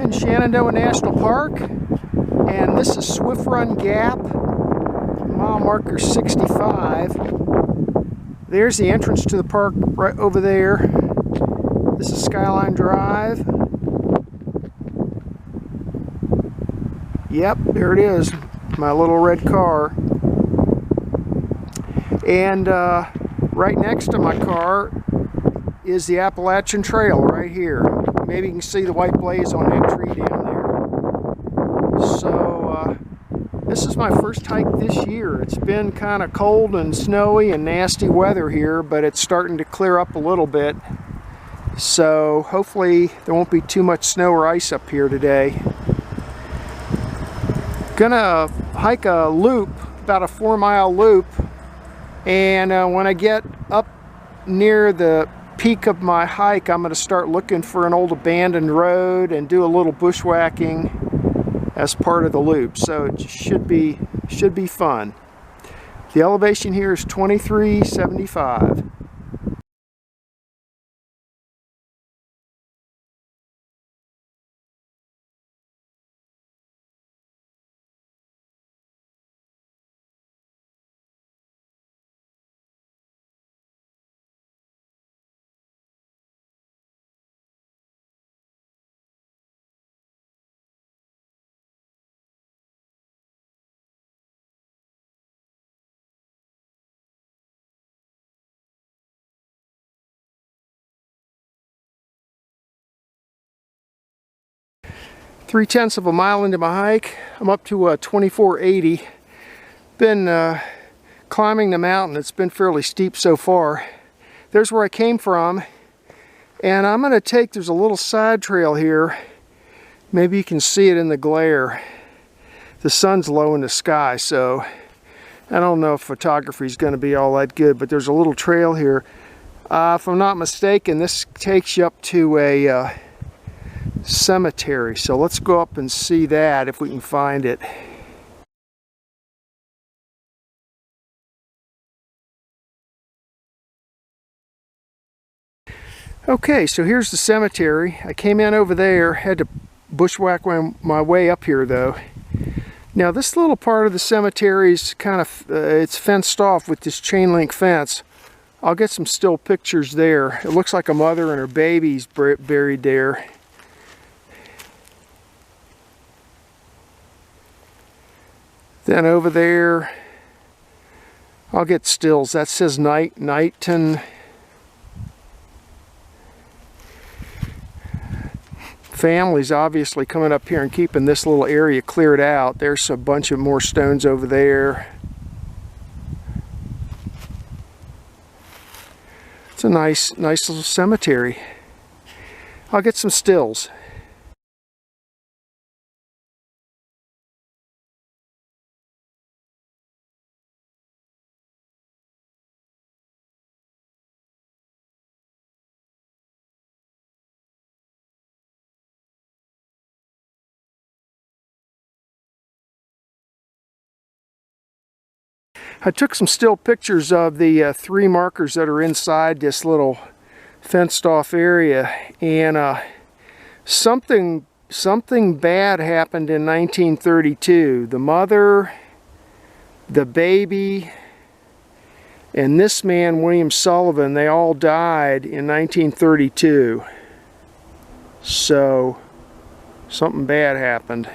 in Shenandoah National Park, and this is Swift Run Gap, mile marker 65. There's the entrance to the park right over there. This is Skyline Drive. Yep, there it is, my little red car. And right next to my car is the Appalachian Trail right here. Maybe you can see the white blaze on that tree down there. So this is my first hike this year. It's been kind of cold and snowy and nasty weather here, but it's starting to clear up a little bit. So hopefully there won't be too much snow or ice up here today. Gonna hike a loop, about a 4-mile loop, and when I get up near the peak of my hike, I'm going to start looking for an old abandoned road and do a little bushwhacking as part of the loop. So it should be fun. The elevation here is 2375. Three-tenths of a mile into my hike, I'm up to 2480. Been climbing the mountain. It's been fairly steep so far. There's where I came from, and I'm going to take, there's a little side trail here. Maybe you can see it in the glare. The sun's low in the sky, so I don't know if photography is going to be all that good, but there's a little trail here. If I'm not mistaken, this takes you up to a cemetery, so let's go up and see that if we can find it. Okay, so here's the cemetery. I came in over there, had to bushwhack my way up here though. Now this little part of the cemetery is kind of it's fenced off with this chain link fence. I'll get some still pictures there. It looks like a mother and her baby's buried there. Then over there, I'll get stills. That says Knighton. Families obviously coming up here and keeping this little area cleared out. There's a bunch of more stones over there. It's a nice little cemetery. I'll get some stills. I took some still pictures of the 3 markers that are inside this little fenced off area, and something bad happened in 1932. The mother, the baby, and this man, William Sullivan, they all died in 1932. So something bad happened.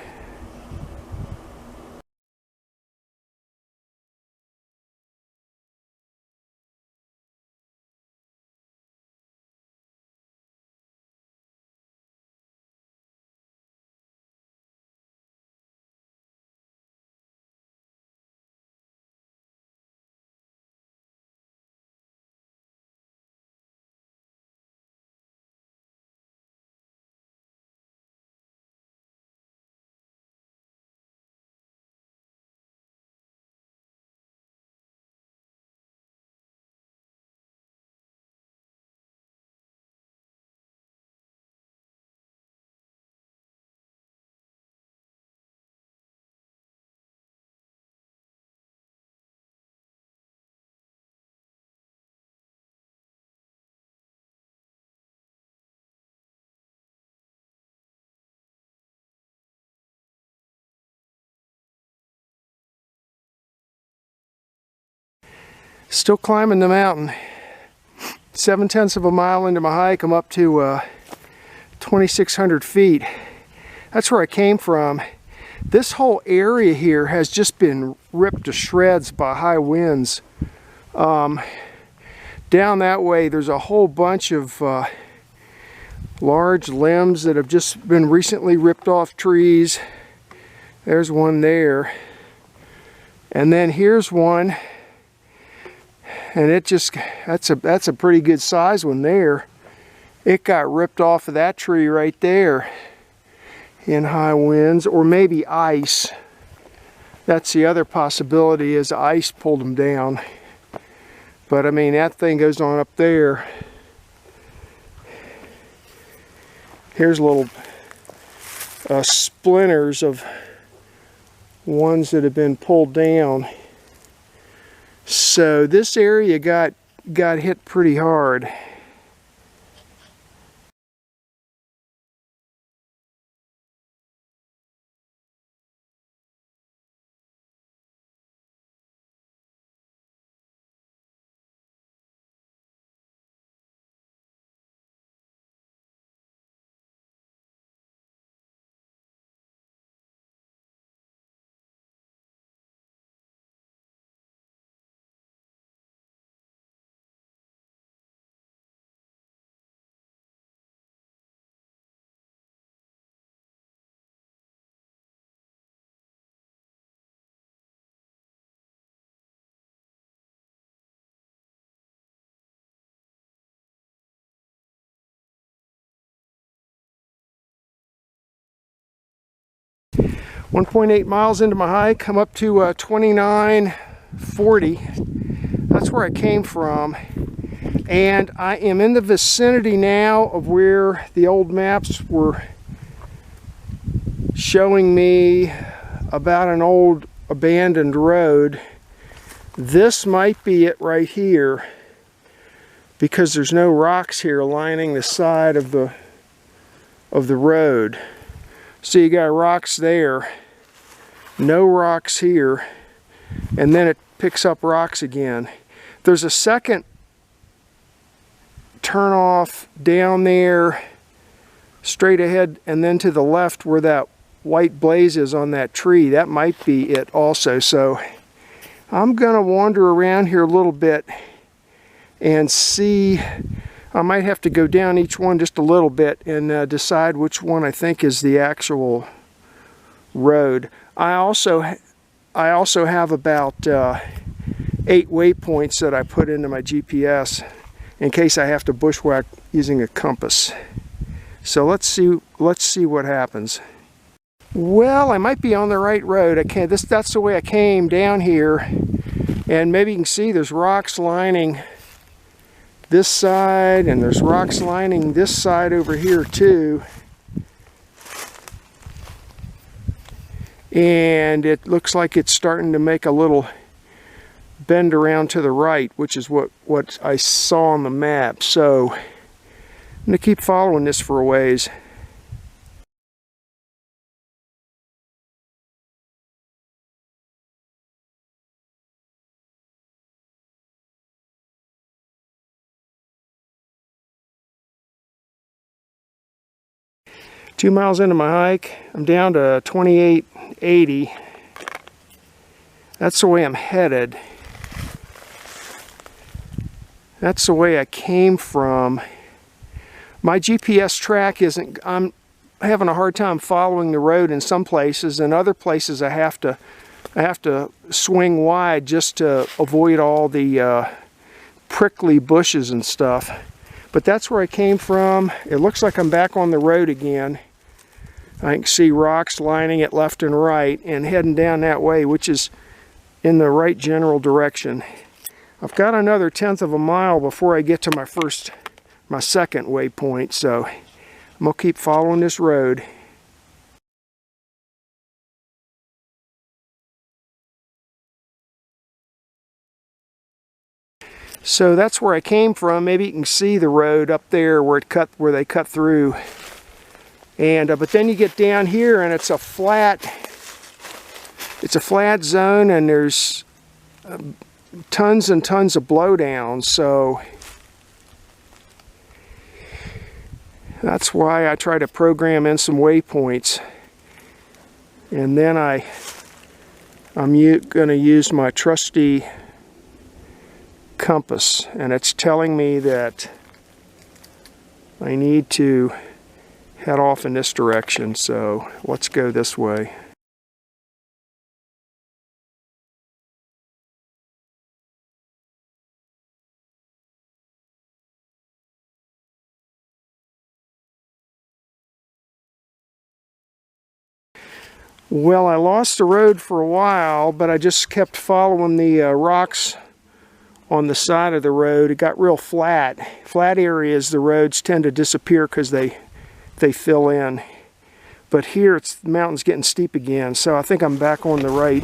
Still climbing the mountain. 7/10 of a mile into my hike, I'm up to 2,600 feet. That's where I came from. This whole area here has just been ripped to shreds by high winds. Down that way, there's a whole bunch of large limbs that have just been recently ripped off trees. There's one there. And then here's one. And it just, that's a pretty good size one there. It got ripped off of that tree right there in high winds, or maybe ice. That's the other possibility, is ice pulled them down. But I mean, that thing goes on up there. Here's little splinters of ones that have been pulled down. So this area got hit pretty hard. .8 miles into my hike, I'm up to 2940. That's where I came from. And I am in the vicinity now of where the old maps were showing me about an old abandoned road. This might be it right here, because there's no rocks here lining the side of the road. So you got rocks there, no rocks here, and then it picks up rocks again. There's a second turn off down there, straight ahead, and then to the left where that white blaze is on that tree. That might be it also. So I'm gonna wander around here a little bit and see. I might have to go down each one just a little bit and decide which one I think is the actual road. I also have about 8 waypoints that I put into my GPS in case I have to bushwhack using a compass. So let's see what happens. Well, I might be on the right road. That's the way I came down here, and maybe you can see there's rocks lining this side, and there's rocks lining this side over here too. And it looks like it's starting to make a little bend around to the right, which is what I saw on the map. So I'm going to keep following this for a ways. Two miles into my hike, I'm down to 2880. That's the way I'm headed. That's the way I came from. My GPS track isn't, I'm having a hard time following the road in some places, and other places I have to swing wide just to avoid all the prickly bushes and stuff. But that's where I came from. It looks like I'm back on the road again. I can see rocks lining it left and right and heading down that way, which is in the right general direction. I've got another 1/10 of a mile before I get to my second waypoint, so I'm gonna keep following this road. So that's where I came from. Maybe you can see the road up there where they cut through. And but then you get down here and it's a flat zone, and there's tons and tons of blowdowns, so that's why I try to program in some waypoints. And then I'm going to use my trusty compass, and it's telling me that I need to head off in this direction, so let's go this way. Well, I lost the road for a while, but I just kept following the rocks on the side of the road. It got real flat. Flat areas, the roads tend to disappear because they fill in. But here, the mountain's getting steep again, so I think I'm back on the right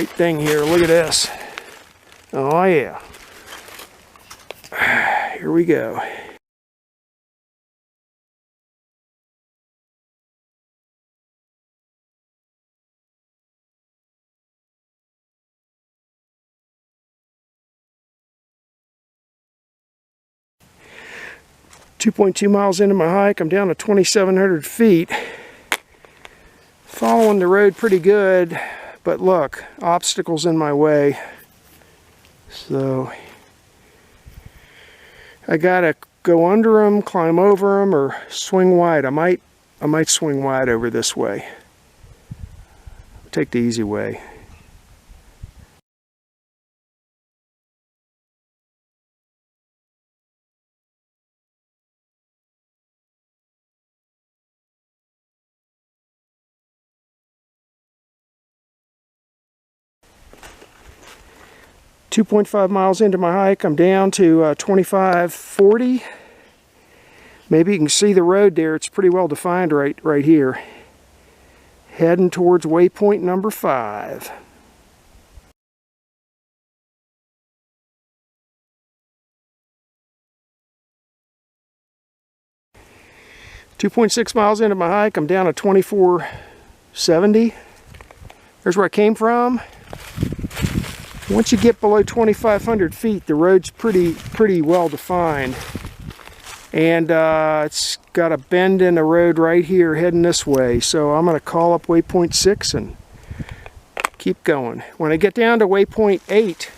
thing here. Look at this. Oh yeah. Here we go. .2 miles into my hike, I'm down to 2,700 feet. Following the road pretty good, but look, obstacles in my way. So I gotta go under them, climb over them, or swing wide. I might swing wide over this way. Take the easy way. .5 miles into my hike, I'm down to 2540. Maybe you can see the road there. It's pretty well defined right here. Heading towards waypoint number 5. .6 miles into my hike, I'm down to 2470. There's where I came from. Once you get below 2,500 feet, the road's pretty well defined. And it's got a bend in the road right here heading this way. So I'm going to call up waypoint 6 and keep going. When I get down to waypoint 8,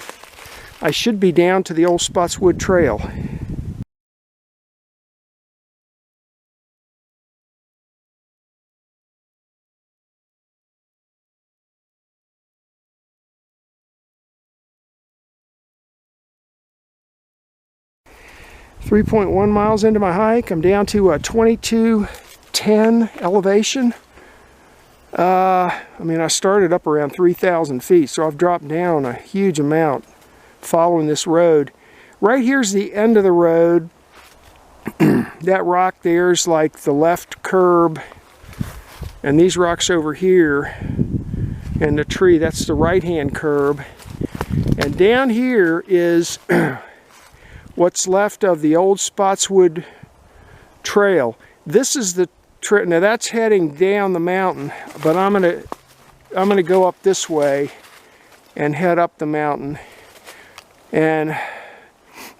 I should be down to the old Spotswood Trail. .1 miles into my hike, I'm down to 2210 elevation. I mean, I started up around 3,000 feet, so I've dropped down a huge amount following this road. Right here's the end of the road. That rock there's like the left curb, and these rocks over here, and the tree, that's the right-hand curb. And down here is what's left of the old Spotswood Trail. This is the trail. Now that's heading down the mountain, but I'm gonna go up this way and head up the mountain. And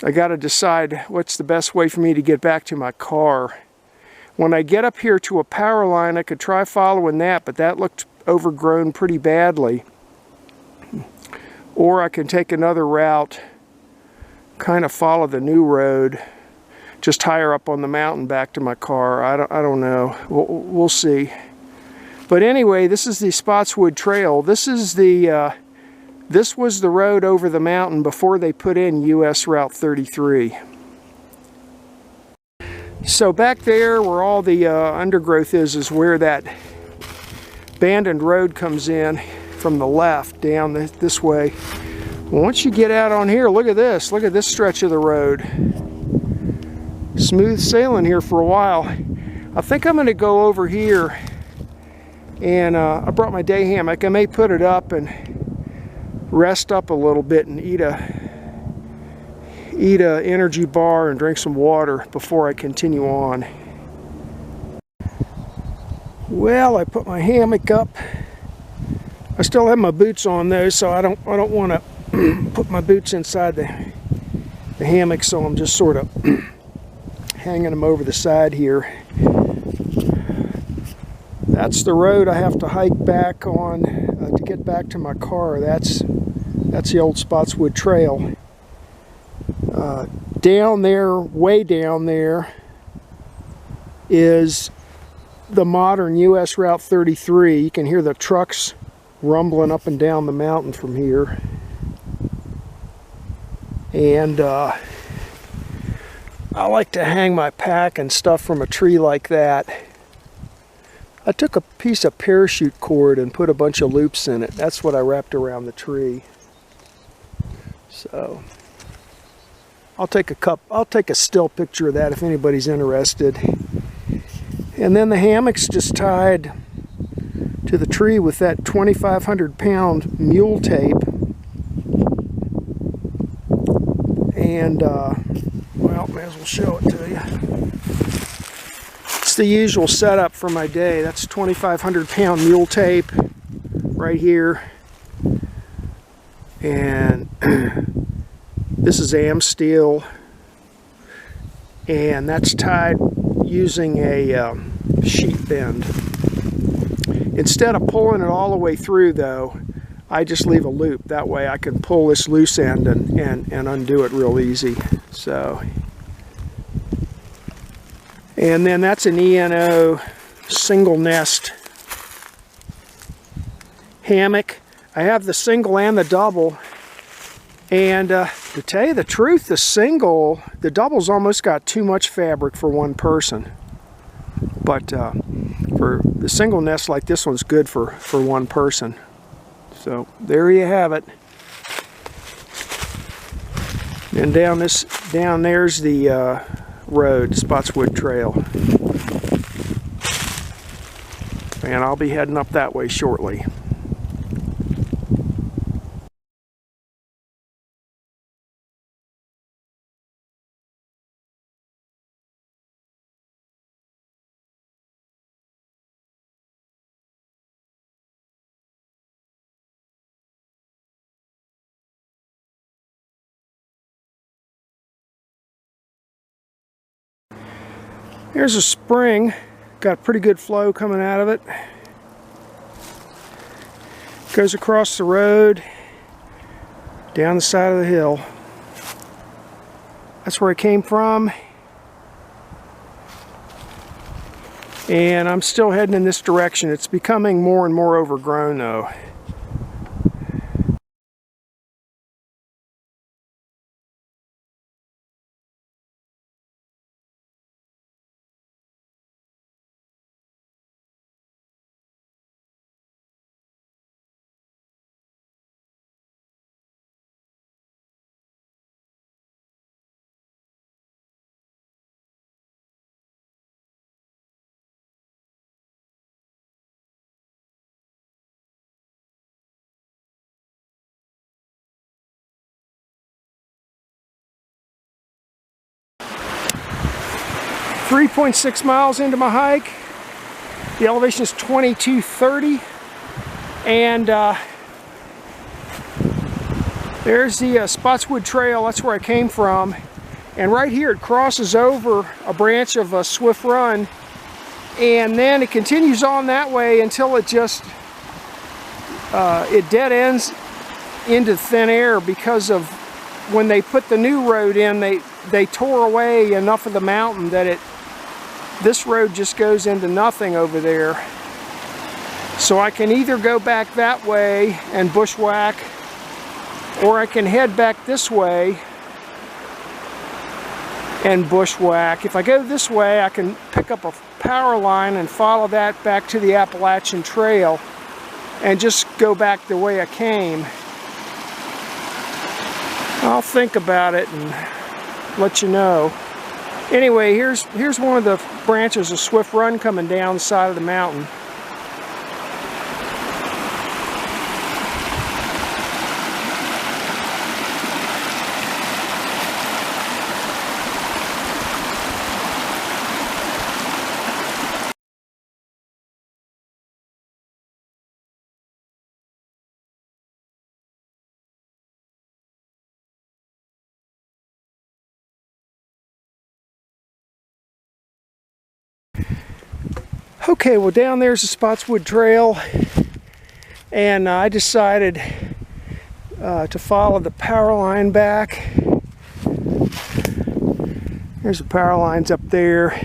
I got to decide what's the best way for me to get back to my car. When I get up here to a power line, I could try following that, but that looked overgrown pretty badly. Or I can take another route, kind of follow the new road, just higher up on the mountain back to my car. I don't know. We'll see. But anyway, this is the Spotswood Trail. This is the this was the road over the mountain before they put in US Route 33. So back there where all the undergrowth is where that abandoned road comes in from the left down this way. Once you get out on here, look at this. Look at this stretch of the road. Smooth sailing here for a while. I think I'm going to go over here, and I brought my day hammock. I may put it up and rest up a little bit and eat a energy bar and drink some water before I continue on. Well, I put my hammock up. I still have my boots on though, so I don't want to put my boots inside the hammock, so I'm just sort of hanging them over the side here. That's the road I have to hike back on to get back to my car. That's the old Spotswood Trail. Down there, way down there, is the modern US Route 33. You can hear the trucks rumbling up and down the mountain from here. And I like to hang my pack and stuff from a tree like that. I took a piece of parachute cord and put a bunch of loops in it. That's what I wrapped around the tree. So I'll take a still picture of that if anybody's interested. And then the hammock's just tied to the tree with that 2,500-pound mule tape. And well, may as well show it to you. It's the usual setup for my day. That's 2,500-pound mule tape right here. And this is am steel, and that's tied using a sheet bend. Instead of pulling it all the way through though, I just leave a loop. That way I can pull this loose end and undo it real easy. So, and then that's an E&O single nest hammock. I have the single and the double. And to tell you the truth, the double's almost got too much fabric for one person. But for the single nest like this one's good for one person. So there you have it. And down there's the road, Spotswood Trail. And I'll be heading up that way shortly. Here's a spring, got pretty good flow coming out of it. Goes across the road, down the side of the hill. That's where I came from. And I'm still heading in this direction. It's becoming more and more overgrown though. .6 miles into my hike. The elevation is 2230, and there's the Spotswood Trail. That's where I came from, and right here it crosses over a branch of a Swift Run, and then it continues on that way until it just it dead ends into thin air because of when they put the new road in. They tore away enough of the mountain that this road just goes into nothing over there. So I can either go back that way and bushwhack, or I can head back this way and bushwhack. If I go this way, I can pick up a power line and follow that back to the Appalachian Trail and just go back the way I came. I'll think about it and let you know. Anyway, here's one of the branches of Swift Run coming down the side of the mountain. Okay, well down there's the Spotswood Trail, and I decided to follow the power line back. There's the power lines up there.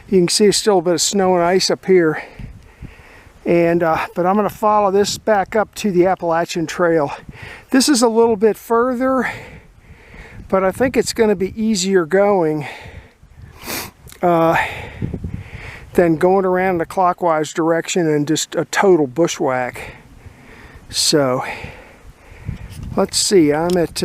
You can see still a bit of snow and ice up here. And but I'm going to follow this back up to the Appalachian Trail. This is a little bit further, but I think it's going to be easier going than going around the clockwise direction and just a total bushwhack. So let's see, I'm at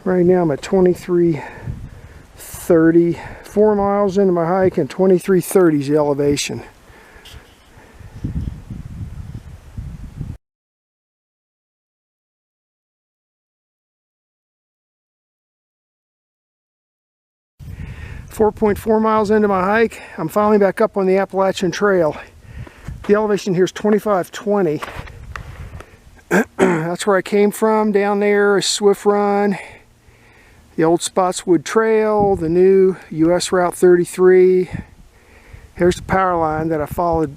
right now I'm at 2330, 4 miles into my hike, and 2330 is the elevation. .4 miles into my hike, I'm finally back up on the Appalachian Trail. The elevation here is 2520. That's where I came from. Down there is Swift Run, the old Spotswood Trail, the new US Route 33. Here's the power line that I followed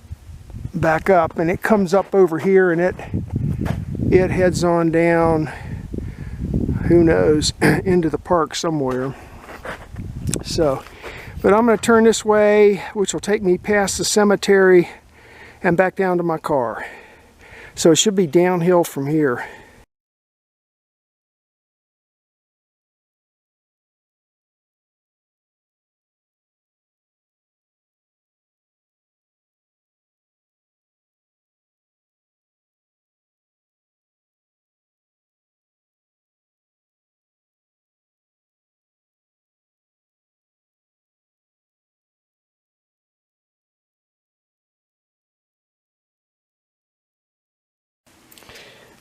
back up, and it comes up over here, and it heads on down, who knows, into the park somewhere. So, but I'm going to turn this way, which will take me past the cemetery and back down to my car. So it should be downhill from here.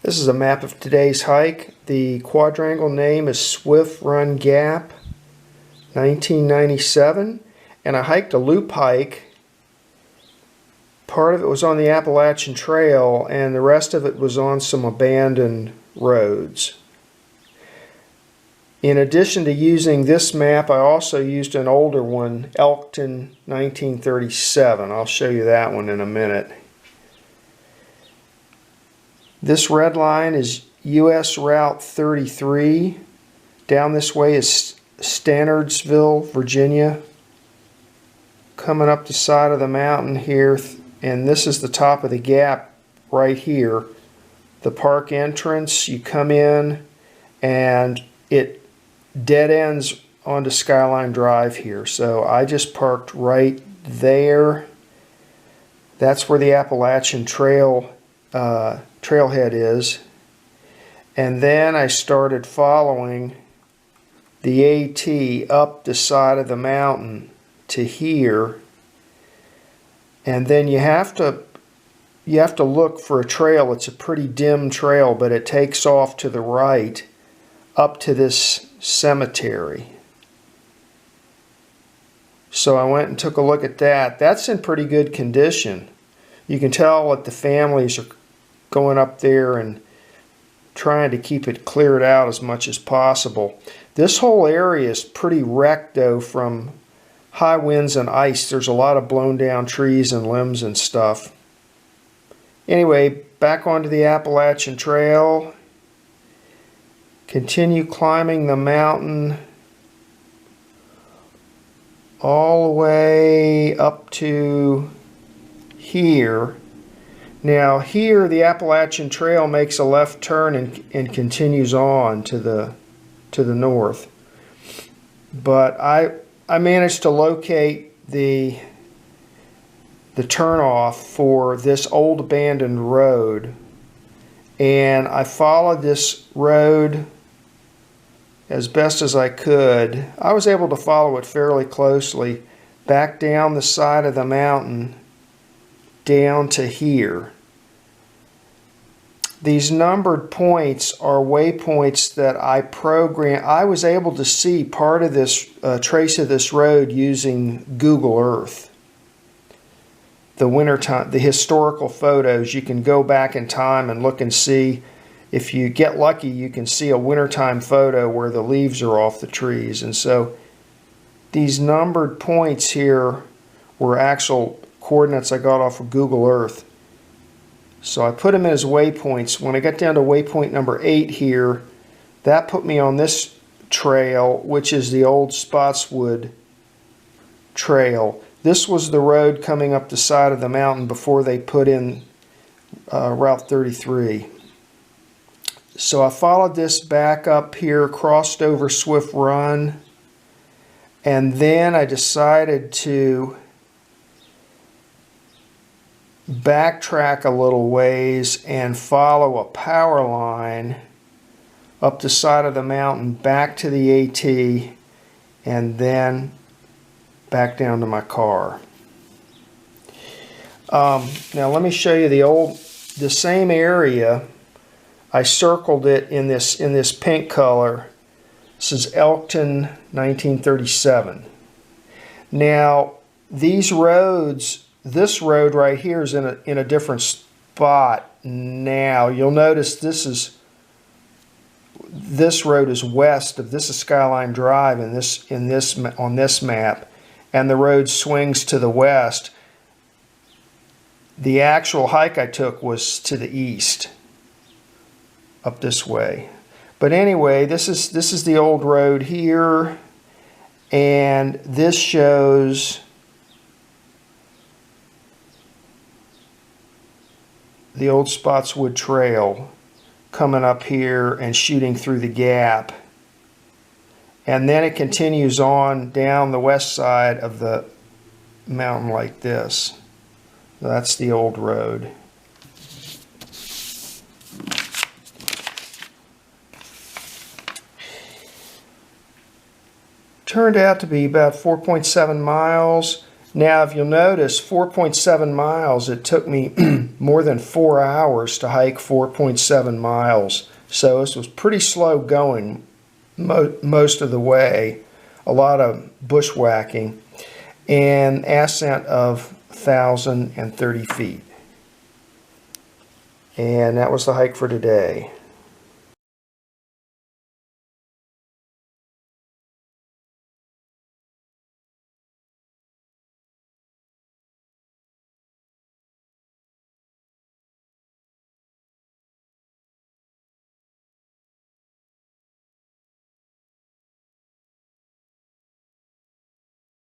This is a map of today's hike. The quadrangle name is Swift Run Gap, 1997, and I hiked a loop hike. Part of it was on the Appalachian Trail, and the rest of it was on some abandoned roads. In addition to using this map, I also used an older one, Elkton 1937. I'll show you that one in a minute. This red line is US Route 33. Down this way is Stanardsville, Virginia. Coming up the side of the mountain here, and this is the top of the gap right here. The park entrance, you come in and it dead ends onto Skyline Drive here. So I just parked right there. That's where the Appalachian Trail trailhead is, and then I started following the AT up the side of the mountain to here, and then you have to look for a trail. It's a pretty dim trail, but it takes off to the right up to this cemetery. So I went and took a look at that. That's in pretty good condition. You can tell that the families are going up there and trying to keep it cleared out as much as possible. This whole area is pretty wrecked though from high winds and ice. There's a lot of blown down trees and limbs and stuff. Anyway, back onto the Appalachian Trail. Continue climbing the mountain all the way up to here. Now here the Appalachian Trail makes a left turn and continues on to the north. But I managed to locate the turnoff for this old abandoned road, and I followed this road as best as I could. I was able to follow it fairly closely back down the side of the mountain down to here. These numbered points are waypoints that I programmed. I was able to see part of this trace of this road using Google Earth. The wintertime, the historical photos, you can go back in time and look and see. If you get lucky, you can see a wintertime photo where the leaves are off the trees. And so these numbered points here were actual coordinates I got off of Google Earth. So I put them as waypoints. When I got down to waypoint number 8 here, that put me on this trail, which is the old Spotswood Trail. This was the road coming up the side of the mountain before they put in Route 33. So I followed this back up here, crossed over Swift Run, and then I decided to backtrack a little ways and follow a power line up the side of the mountain back to the AT and then back down to my car. Now let me show you the same area. I circled it in this pink color. This is Elkton, 1937. Now these roads, this road right here is in a different spot now. You'll notice this road is west of this is Skyline Drive on this map, and the road swings to the west. The actual hike I took was to the east, up this way. But anyway, this is the old road here, and this shows the old Spotswood Trail coming up here and shooting through the gap. And then it continues on down the west side of the mountain like this. That's the old road. Turned out to be about 4.7 miles. Now, if you'll notice, 4.7 miles, it took me more than 4 hours to hike 4.7 miles. So this was pretty slow going most of the way. A lot of bushwhacking and ascent of 1,030 feet. And that was the hike for today.